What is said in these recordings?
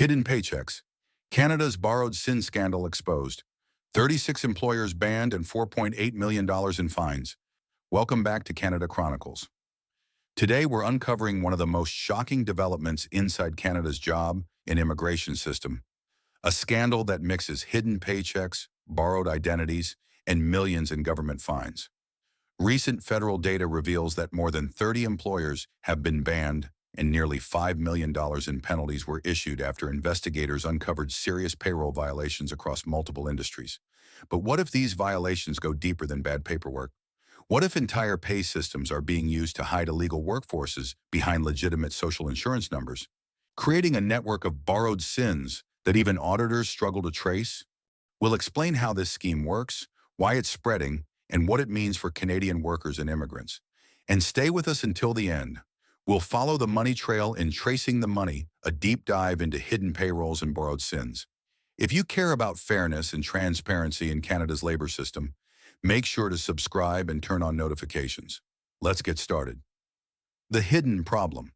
Hidden paychecks. Canada's borrowed sin scandal exposed. 36 employers banned and $4.8 million in fines. Welcome back to Canada Chronicles. Today we're uncovering one of the most shocking developments inside Canada's job and immigration system. A scandal that mixes hidden paychecks, borrowed identities, and millions in government fines. Recent federal data reveals that more than 30 employers have been banned and nearly $5 million in penalties were issued after investigators uncovered serious payroll violations across multiple industries. But what if these violations go deeper than bad paperwork? What if entire pay systems are being used to hide illegal workforces behind legitimate social insurance numbers, creating a network of borrowed sins that even auditors struggle to trace? We'll explain how this scheme works, why it's spreading, and what it means for Canadian workers and immigrants. And stay with us until the end. We'll follow the money trail in Tracing the Money, a deep dive into hidden payrolls and borrowed sins. If you care about fairness and transparency in Canada's labor system, make sure to subscribe and turn on notifications. Let's get started. The hidden problem.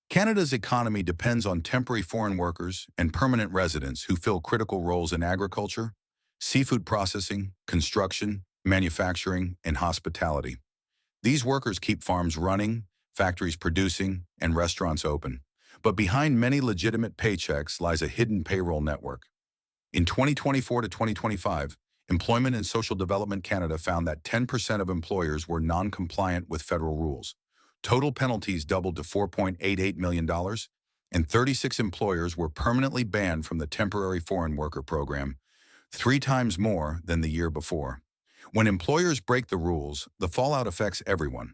Canada's economy depends on temporary foreign workers and permanent residents who fill critical roles in agriculture, seafood processing, construction, manufacturing, and hospitality. These workers keep farms running, factories producing, and restaurants open. But behind many legitimate paychecks lies a hidden payroll network. In 2024 to 2025, Employment and Social Development Canada found that 10% of employers were non-compliant with federal rules. Total penalties doubled to $4.88 million, and 36 employers were permanently banned from the Temporary Foreign Worker Program, 3 times more than the year before. When employers break the rules, the fallout affects everyone.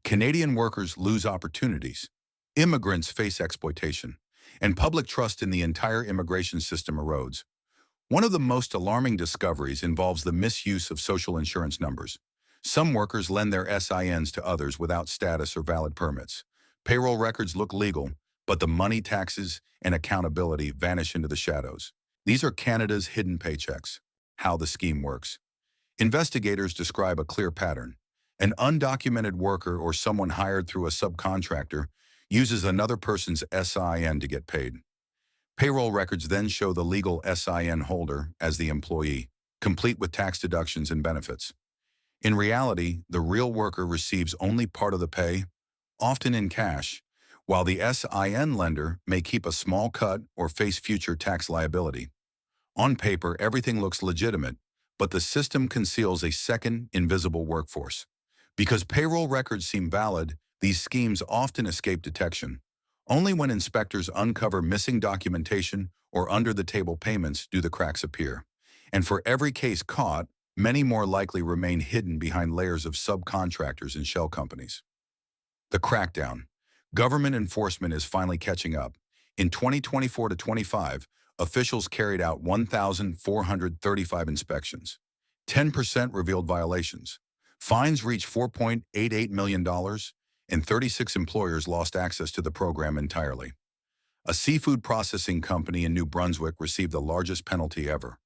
Canadian workers lose opportunities, immigrants face exploitation, and public trust in the entire immigration system erodes. One of the most alarming discoveries involves the misuse of social insurance numbers. Some workers lend their SINs to others without status or valid permits. Payroll records look legal, but the money, taxes, and accountability vanish into the shadows. These are Canada's hidden paychecks. How the scheme works. Investigators describe a clear pattern. An undocumented worker or someone hired through a subcontractor uses another person's SIN to get paid. Payroll records then show the legal SIN holder as the employee, complete with tax deductions and benefits. In reality, the real worker receives only part of the pay, often in cash, while the SIN lender may keep a small cut or face future tax liability. On paper, everything looks legitimate, but the system conceals a second, invisible workforce. Because payroll records seem valid, these schemes often escape detection. Only when inspectors uncover missing documentation or under-the-table payments do the cracks appear. And for every case caught, many more likely remain hidden behind layers of subcontractors and shell companies. The crackdown. Government enforcement is finally catching up. In 2024 to 25, officials carried out 1,435 inspections. 10% revealed violations. Fines reached $4.88 million, and 36 employers lost access to the program entirely. A seafood processing company in New Brunswick received the largest penalty ever,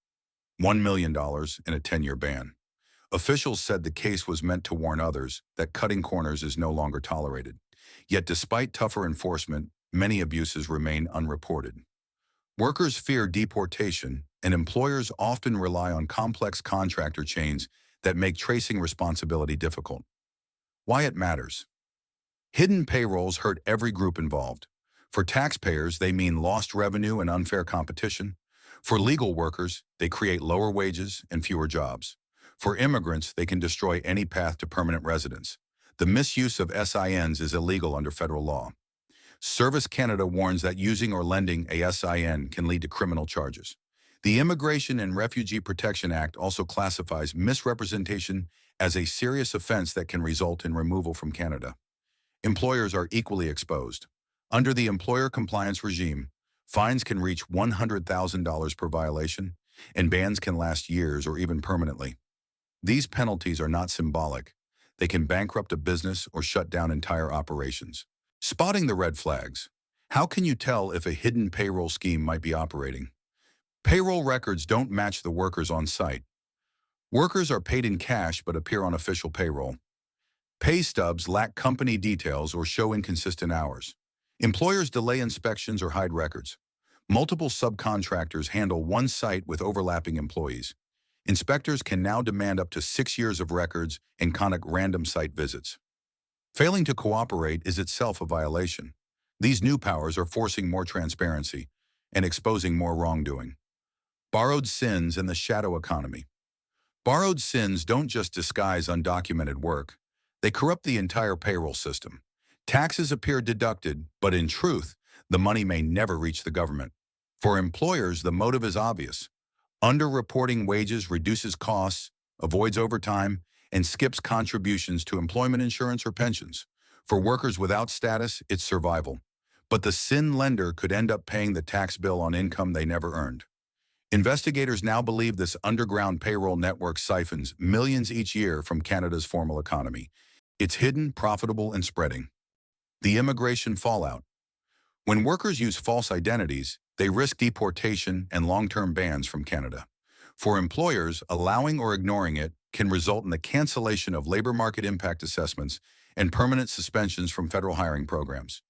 $1 million and a 10-year ban. Officials said the case was meant to warn others that cutting corners is no longer tolerated. Yet despite tougher enforcement, many abuses remain unreported. Workers fear deportation, and employers often rely on complex contractor chains that make tracing responsibility difficult. Why it matters. Hidden payrolls hurt every group involved. For taxpayers, they mean lost revenue and unfair competition. For legal workers, they create lower wages and fewer jobs. For immigrants, they can destroy any path to permanent residence. The misuse of SINs is illegal under federal law. Service Canada warns that using or lending a SIN can lead to criminal charges. The Immigration and Refugee Protection Act also classifies misrepresentation as a serious offense that can result in removal from Canada. Employers are equally exposed. Under the employer compliance regime, fines can reach $100,000 per violation, and bans can last years or even permanently. These penalties are not symbolic. They can bankrupt a business or shut down entire operations. Spotting the red flags. How can you tell if a hidden payroll scheme might be operating? Payroll records don't match the workers on site. Workers are paid in cash but appear on official payroll. Pay stubs lack company details or show inconsistent hours. Employers delay inspections or hide records. Multiple subcontractors handle one site with overlapping employees. Inspectors can now demand up to 6 years of records and conduct random site visits. Failing to cooperate is itself a violation. These new powers are forcing more transparency and exposing more wrongdoing. Borrowed sins and the shadow economy. Borrowed sins don't just disguise undocumented work. They corrupt the entire payroll system. Taxes appear deducted, but in truth, the money may never reach the government. For employers, the motive is obvious. Underreporting wages reduces costs, avoids overtime, and skips contributions to employment insurance or pensions. For workers without status, it's survival. But the sin lender could end up paying the tax bill on income they never earned. Investigators now believe this underground payroll network siphons millions each year from Canada's formal economy. It's hidden, profitable, and spreading. The immigration fallout. When workers use false identities, they risk deportation and long-term bans from Canada. For employers, allowing or ignoring it can result in the cancellation of labor market impact assessments and permanent suspensions from federal hiring programs.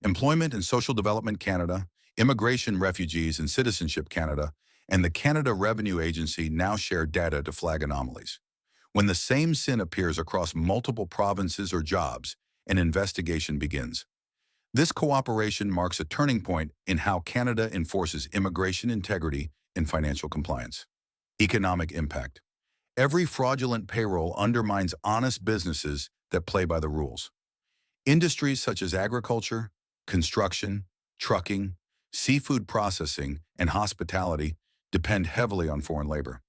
Employment and Social Development Canada, Immigration, Refugees, and Citizenship Canada, and the Canada Revenue Agency now share data to flag anomalies. When the same sin appears across multiple provinces or jobs, an investigation begins. This cooperation marks a turning point in how Canada enforces immigration integrity and financial compliance. Economic impact. Every fraudulent payroll undermines honest businesses that play by the rules. Industries such as agriculture, construction, trucking, seafood processing, and hospitality depend heavily on foreign labor.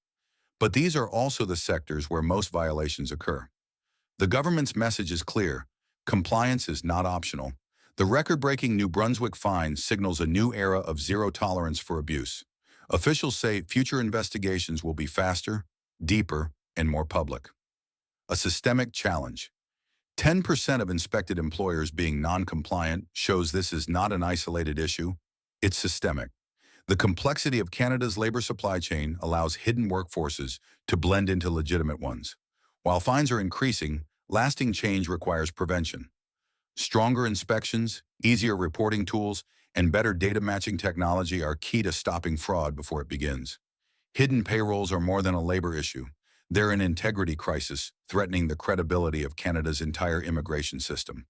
But these are also the sectors where most violations occur. The government's message is clear: compliance is not optional. The record-breaking New Brunswick fine signals a new era of zero tolerance for abuse. Officials say future investigations will be faster, deeper, and more public. A systemic challenge. 10% of inspected employers being non-compliant shows this is not an isolated issue. It's systemic. The complexity of Canada's labor supply chain allows hidden workforces to blend into legitimate ones. While fines are increasing, lasting change requires prevention. Stronger inspections, easier reporting tools, and better data matching technology are key to stopping fraud before it begins. Hidden payrolls are more than a labor issue. They're an integrity crisis, threatening the credibility of Canada's entire immigration system.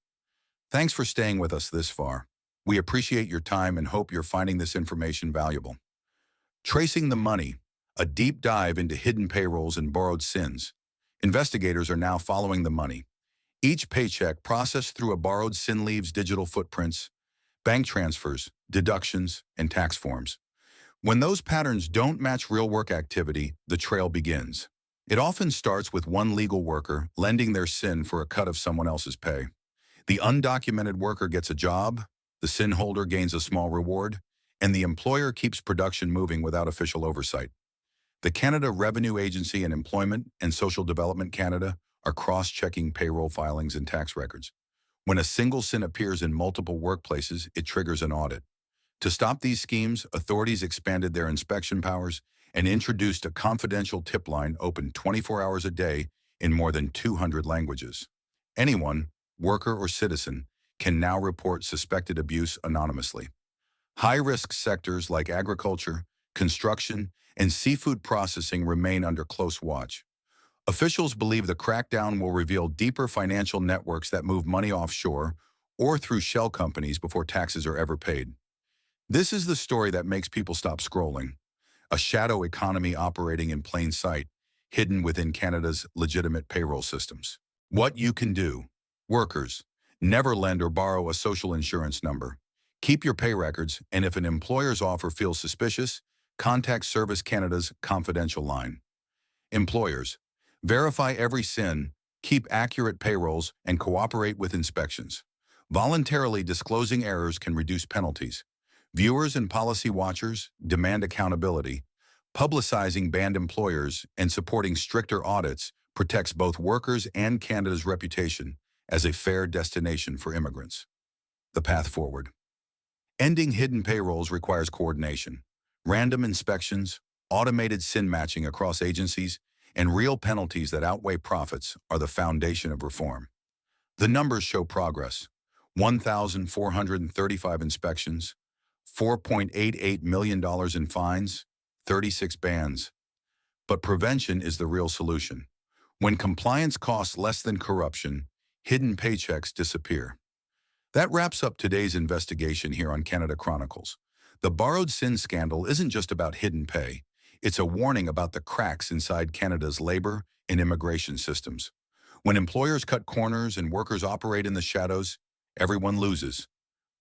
Thanks for staying with us this far. We appreciate your time and hope you're finding this information valuable. Tracing the money, a deep dive into hidden payrolls and borrowed sins. Investigators are now following the money. Each paycheck processed through a borrowed sin leaves digital footprints, bank transfers, deductions, and tax forms. When those patterns don't match real work activity, the trail begins. It often starts with one legal worker lending their sin for a cut of someone else's pay. The undocumented worker gets a job, the sin holder gains a small reward, and the employer keeps production moving without official oversight. The Canada Revenue Agency and Employment and Social Development Canada are cross-checking payroll filings and tax records. When a single sin appears in multiple workplaces, it triggers an audit. To stop these schemes, authorities expanded their inspection powers and introduced a confidential tip line open 24 hours a day in more than 200 languages. Anyone, worker or citizen, can now report suspected abuse anonymously. High-risk sectors like agriculture, construction, and seafood processing remain under close watch. Officials believe the crackdown will reveal deeper financial networks that move money offshore or through shell companies before taxes are ever paid. This is the story that makes people stop scrolling. A shadow economy operating in plain sight, hidden within Canada's legitimate payroll systems. What you can do. Workers, never lend or borrow a social insurance number. Keep your pay records, and if an employer's offer feels suspicious, contact Service Canada's confidential line. Employers, verify every sin, keep accurate payrolls, and cooperate with inspections. Voluntarily disclosing errors can reduce penalties. Viewers and policy watchers, demand accountability. Publicizing banned employers and supporting stricter audits protects both workers and Canada's reputation as a fair destination for immigrants. The path forward. Ending hidden payrolls requires coordination. Random inspections, automated sin matching across agencies, and real penalties that outweigh profits are the foundation of reform. The numbers show progress. 1,435 inspections, $4.88 million in fines, 36 bans. But prevention is the real solution. When compliance costs less than corruption, hidden paychecks disappear. That wraps up today's investigation here on Canada Chronicles. The borrowed sin scandal isn't just about hidden pay. It's a warning about the cracks inside Canada's labor and immigration systems. When employers cut corners and workers operate in the shadows, everyone loses.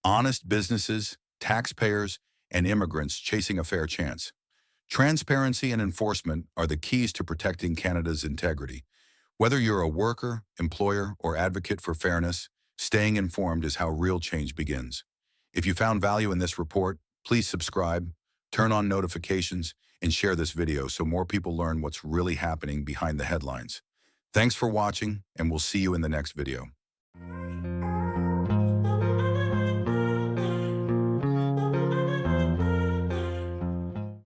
Honest businesses, taxpayers, and immigrants chasing a fair chance. Transparency and enforcement are the keys to protecting Canada's integrity. Whether you're a worker, employer, or advocate for fairness, staying informed is how real change begins. If you found value in this report, please subscribe, turn on notifications, and share this video so more people learn what's really happening behind the headlines. Thanks for watching, and we'll see you in the next video.